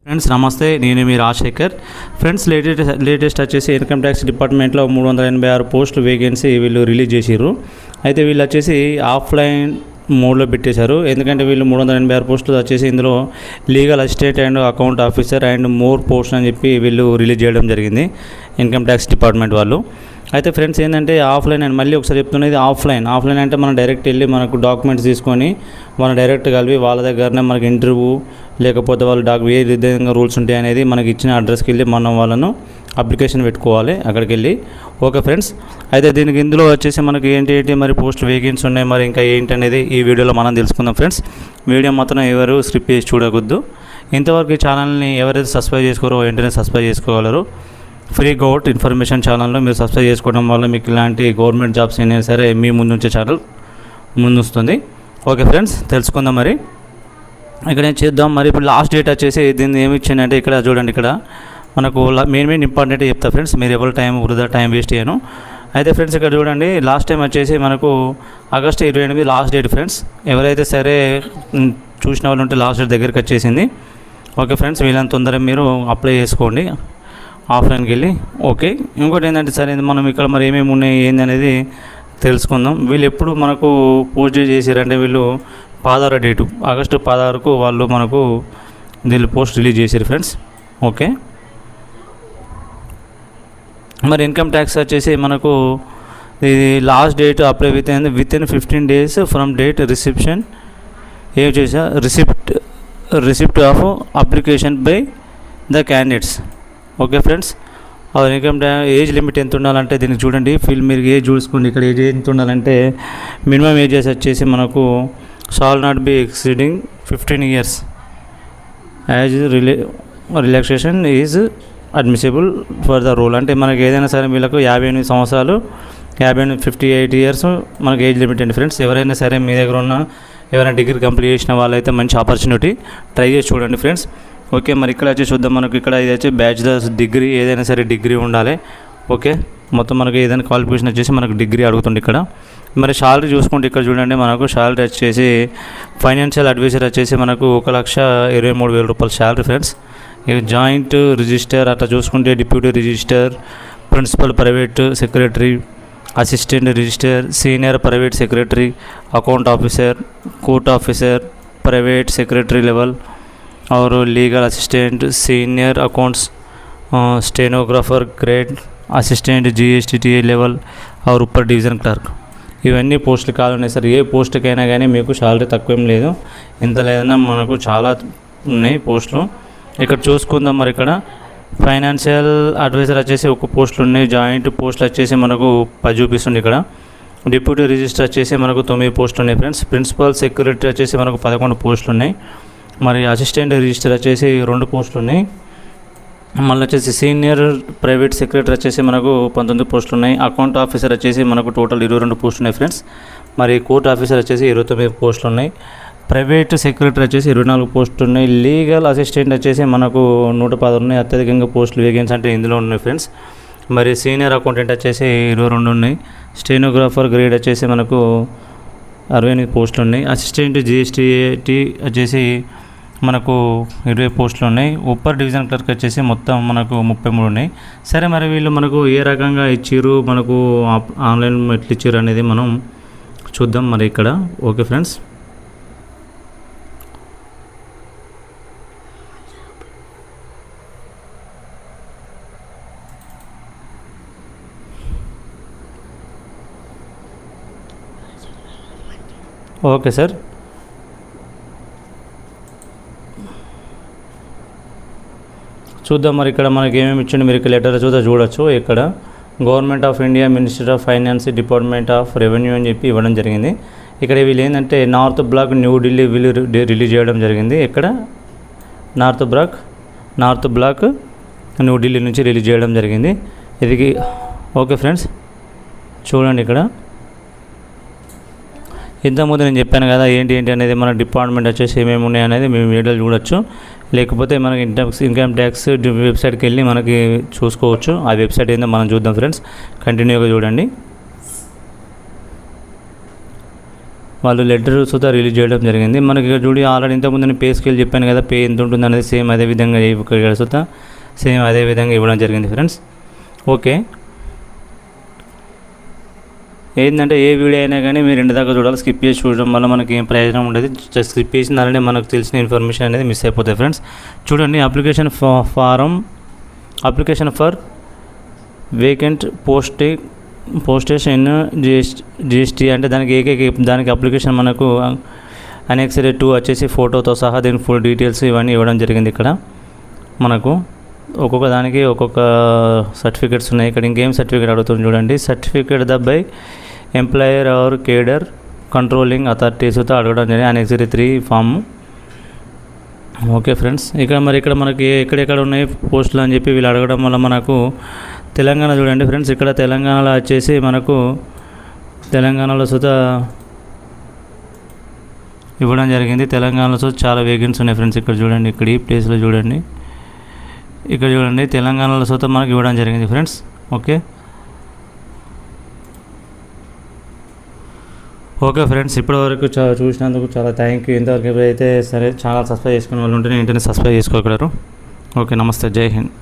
Friends నమస్తే, నేను మీ Rajasekhar. Friends latest వచ్చేసి ఇన్కమ్ ట్యాక్స్ డిపార్ట్మెంట్లో 386 పోస్టులు వేకెన్సీ వీళ్ళు రిలీజ్ చేసిర్రు. అయితే వీళ్ళు వచ్చేసి ఆఫ్లైన్ మోడ్లో పెట్టేశారు. ఎందుకంటే వీళ్ళు 386 పోస్టులు వచ్చేసి ఇందులో legal assistant and account officer and more post అని చెప్పి వీళ్ళు రిలీజ్ చేయడం జరిగింది ఇన్కమ్ ట్యాక్స్ డిపార్ట్మెంట్ వాళ్ళు. అయితే ఫ్రెండ్స్ ఏంటంటే ఆఫ్లైన్ అని మళ్ళీ ఒకసారి చెప్తున్నది, ఆఫ్లైన్ అంటే మనం డైరెక్ట్ వెళ్ళి మనకు డాక్యుమెంట్స్ తీసుకొని మనం డైరెక్ట్ కలిపి వాళ్ళ దగ్గరనే మనకి ఇంటర్వ్యూ లేకపోతే వాళ్ళు ఏ విధంగా రూల్స్ ఉంటాయి అనేది మనకి ఇచ్చిన అడ్రస్కి వెళ్ళి మనం వాళ్ళను అప్లికేషన్ పెట్టుకోవాలి అక్కడికి వెళ్ళి. ఓకే ఫ్రెండ్స్, అయితే దీనికి ఇందులో వచ్చేసి మనకి ఏంటి మరి పోస్ట్ వేకెన్సీ ఉన్నాయి, మరి ఇంకా ఏంటి అనేది ఈ వీడియోలో మనం తెలుసుకుందాం. ఫ్రెండ్స్ వీడియో మాత్రం ఎవరు స్క్రిప్ట్ చేసి చూడకూడదు. ఇంతవరకు ఈ ఛానల్ని ఎవరైతే సబ్స్క్రైబ్ చేసుకోరో వెంటనే సబ్స్క్రైబ్ చేసుకోగలరు. ఫ్రీ గవర్నమెంట్ ఇన్ఫర్మేషన్ ఛానల్లో మీరు సబ్స్క్రైబ్ చేసుకోవడం వల్ల మీకు ఇలాంటి గవర్నమెంట్ జాబ్స్ అయినా సరే మీ ముందుంచే ఛానల్ ముందుస్తుంది. ఓకే ఫ్రెండ్స్, తెలుసుకుందాం. మరి ఇక్కడ ఏం చేద్దాం. మరి ఇప్పుడు లాస్ట్ డేట్ వచ్చేసి దీన్ని ఏమి ఇచ్చిందంటే ఇక్కడ చూడండి, ఇక్కడ మనకు మెయిన్ ఇంపార్టెంట్ చెప్తా ఫ్రెండ్స్, మీరు ఎవరి వృధా టైం వేస్ట్ చేయను. అయితే ఫ్రెండ్స్ ఇక్కడ చూడండి, లాస్ట్ టైం వచ్చేసి మనకు ఆగస్టు 28 లాస్ట్ డేట్ ఫ్రెండ్స్. ఎవరైతే సరే చూసిన వాళ్ళు ఉంటే లాస్ట్ డేట్ దగ్గరికి వచ్చేసింది. ఓకే ఫ్రెండ్స్, వీళ్ళని తొందరగా మీరు అప్లై చేసుకోండి ఆఫ్లైన్కి వెళ్ళి. ఓకే, ఇంకోటి ఏంటంటే సరే మనం ఇక్కడ మరి ఏమేమి ఉన్నాయి ఏంది అనేది తెలుసుకుందాం. వీళ్ళు ఎప్పుడు మనకు పోస్ట్ చేసారంటే వీళ్ళు 16 డేటు ఆగస్టు 16కు వాళ్ళు మనకు దీన్ని పోస్ట్ రిలీజ్ చేశారు ఫ్రెండ్స్. ఓకే, మరి ఇన్కమ్ ట్యాక్స్ వచ్చేసి మనకు ఇది last date apply within 15 days from date reception ఏం చేసా receipt of application by the candidates. Okay friends, income tax age limit ఎంత ఉండాలంటే దీనికి చూడండి, మీరు ఏజ్ చూసుకోండి. ఇక్కడ ఏజ్ ఎంత ఉండాలంటే మినిమం ఏజెస్ వచ్చేసి మనకు shall not be exceeding 15 years. As relaxation is admissible for the rule. అంటే మనకి ఏదైనా సరే వీళ్ళకు 58 సంవత్సరాలు 58 years మనకి ఏజ్ లిమిట్ అండి ఫ్రెండ్స్. ఎవరైనా సరే మీ దగ్గర ఉన్న ఎవరైనా డిగ్రీ కంప్లీట్ చేసిన వాళ్ళైతే మంచి ఆపర్చునిటీ, ట్రై చేసి చూడండి ఫ్రెండ్స్. ఓకే, మరి ఇక్కడ వచ్చి చూద్దాం. మనకు ఇక్కడ ఇది వచ్చి బ్యాచిలర్స్ డిగ్రీ, ఏదైనా సరే డిగ్రీ ఉండాలి. ఓకే, మొత్తం మనకి ఏదైనా క్వాలిఫికేషన్ వచ్చేసి మనకు డిగ్రీ అడుగుతుంది ఇక్కడ. మరి శాలరీ చూసుకుంటే ఇక్కడ చూడండి, మనకు శాలరీ వచ్చేసి ఫైనాన్షియల్ అడ్వైజర్ వచ్చేసి మనకు 1,23,000 రూపాయలు శాలరీ ఫ్రెండ్స్. ఇక జాయింట్ రిజిస్టర్ అట్లా చూసుకుంటే deputy register, principal private secretary, assistant register, senior private secretary, account officer, court officer, private secretary level और legal assistant, senior accounts, stenographer grade, assistant GSTTA level और ऊपर division clerk. ఇవన్నీ పోస్టులు కావాలన్నాయి sir. ఏ పోస్టుకైనా కానీ మీకు salary తక్కువేం లేదు, ఇంత లేదన్నా మనకు చాలా ఉన్నాయి పోస్టులు. ఇక్కడ చూసుకుందాం. మరి ఇక్కడ ఫైనాన్షియల్ అడ్వైజర్ వచ్చేసి ఒక పోస్టులు ఉన్నాయి, జాయింట్ పోస్టులు వచ్చేసి మనకు 10 చూపిస్తుంది. ఇక్కడ డిప్యూటీ రిజిస్టర్ వచ్చేసి మనకు 9 పోస్టులు ఉన్నాయి ఫ్రెండ్స్. ప్రిన్సిపల్ సెక్రటరీ వచ్చేసి మనకు 11 పోస్టులు ఉన్నాయి. మరి అసిస్టెంట్ రిజిస్టర్ వచ్చేసి 2 పోస్టులు ఉన్నాయి. మళ్ళీ వచ్చేసి సీనియర్ ప్రైవేట్ సెక్రటరీ వచ్చేసి మనకు 19 పోస్టులు ఉన్నాయి. అకౌంట్ ఆఫీసర్ వచ్చేసి మనకు టోటల్ 22 పోస్టులు ఉన్నాయి ఫ్రెండ్స్. మరి కోర్ట్ ఆఫీసర్ వచ్చేసి 29 పోస్టులు ఉన్నాయి. ప్రైవేట్ సెక్రటరీ వచ్చేసి 24 పోస్టులు ఉన్నాయి. లీగల్ అసిస్టెంట్ వచ్చేసి మనకు 110 ఉన్నాయి. అత్యధికంగా పోస్టులు వేకెన్సీ అంటే ఇందులో ఉన్నాయి ఫ్రెండ్స్. మరి సీనియర్ అకౌంటెంట్ వచ్చేసి 22 ఉన్నాయి. స్టెనోగ్రాఫర్ గ్రేడ్ వచ్చేసి మనకు 68 పోస్టులు ఉన్నాయి. అసిస్టెంట్ GSTT వచ్చేసి మనకు 20 పోస్టులు ఉన్నాయి. ఊపర్ డివిజన్ క్లర్క్ వచ్చేసి మొత్తం మనకు 33 ఉన్నాయి. సరే, మరి వీళ్ళు మనకు ఏ రకంగా ఇచ్చారు, మనకు ఆన్లైన్ ఎట్లా ఇచ్చారు అనేది మనం చూద్దాం మరి ఇక్కడ. Okay friends, okay sir. చూద్దాం మరి ఇక్కడ మనకి ఏమేమి ఇచ్చిండు మీరు ఇక్కడ లెటర్ చూడొచ్చు. ఇక్కడ government of India, minister of finance, department of revenue అని చెప్పి ఇవ్వడం జరిగింది. ఇక్కడ వీళ్ళు ఏంటంటే నార్త్ బ్లాక్ న్యూఢిల్లీ వీళ్ళు రిలీజ్ చేయడం జరిగింది. ఇక్కడ నార్త్ బ్లాక్ న్యూఢిల్లీ నుంచి రిలీజ్ చేయడం జరిగింది ఇది. ఓకే ఫ్రెండ్స్, చూడండి ఇక్కడ ఇంతకుముందు నేను చెప్పాను కదా ఏంటి అనేది మన డిపార్ట్మెంట్ వచ్చేసి ఏమేమి ఉన్నాయి అనేది మేము వీడియోలు చూడొచ్చు. లేకపోతే మనకి ఇన్కమ్ ట్యాక్స్ వెబ్సైట్కి వెళ్ళి మనకి చూసుకోవచ్చు. ఆ వెబ్సైట్ ఏందో మనం చూద్దాం ఫ్రెండ్స్, కంటిన్యూగా చూడండి. వాళ్ళు లెటర్ సుతా రిలీజ్ చేయడం జరిగింది. మనకి ఇక్కడ చూడి ఆల్రెడీ ఇంతకుముందు నేను పే స్కేల్ చెప్పాను కదా, పే ఎంత ఉంటుంది అనేది సేమ్ అదే విధంగా ఇక్కడ సుతా సేమ్ అదే విధంగా ఇవ్వడం జరిగింది ఫ్రెండ్స్. ఓకే, ఏంటంటే ఏ వీడియో అయినా కానీ మీరు ఇంటి దాకా చూడాలి. స్కిప్ చేసి చూడడం వల్ల మనకి ఏం ప్రయోజనం ఉండదు. స్కిప్ చేసిన దానినే మనకు తెలిసిన ఇన్ఫర్మేషన్ అనేది మిస్ అయిపోతాయి ఫ్రెండ్స్. చూడండి, application for vacant postage in GST అంటే దానికి అప్లికేషన్ మనకు అనెక్స్డ్ 2 వచ్చేసి ఫోటోతో సహా దీని ఫుల్ డీటెయిల్స్ ఇవన్నీ ఇవ్వడం జరిగింది. ఇక్కడ మనకు ఒక్కొక్క దానికి ఒక్కొక్క సర్టిఫికేట్స్ ఉన్నాయి. ఇక్కడ ఇంకేం సర్టిఫికేట్ అడుగుతుంది చూడండి. Certificate by employer or cadre controlling అథారిటీస్తో అడగడం జరిగింది. Annexed 3 form. ఓకే ఫ్రెండ్స్, ఇక్కడ మనకి ఎక్కడెక్కడ ఉన్నాయి పోస్టులు అని చెప్పి వీళ్ళు అడగడం వల్ల మనకు తెలంగాణ చూడండి ఫ్రెండ్స్. ఇక్కడ తెలంగాణలో వచ్చేసి మనకు తెలంగాణలో సుతా ఇవ్వడం జరిగింది. తెలంగాణలో చాలా వేకెన్సీ ఉన్నాయి ఫ్రెండ్స్. ఇక్కడ చూడండి, ఇక్కడ ఈ ప్లేస్లో చూడండి, ఇక్కడ చూడండి తెలంగాణలో సుతా మనకు ఇవ్వడం జరిగింది ఫ్రెండ్స్. ఓకే ఫ్రెండ్స్, ఇప్పటివరకు చూసినందుకు చాలా థ్యాంక్ యూ. ఇంతవరకు అయితే సరే ఛానల్ సబ్స్క్రైబ్ చేసుకునే వాళ్ళు ఉంటేనే వెంటనే సబ్స్క్రైబ్ చేసుకోగలరు. ఓకే, నమస్తే, జై హింద్.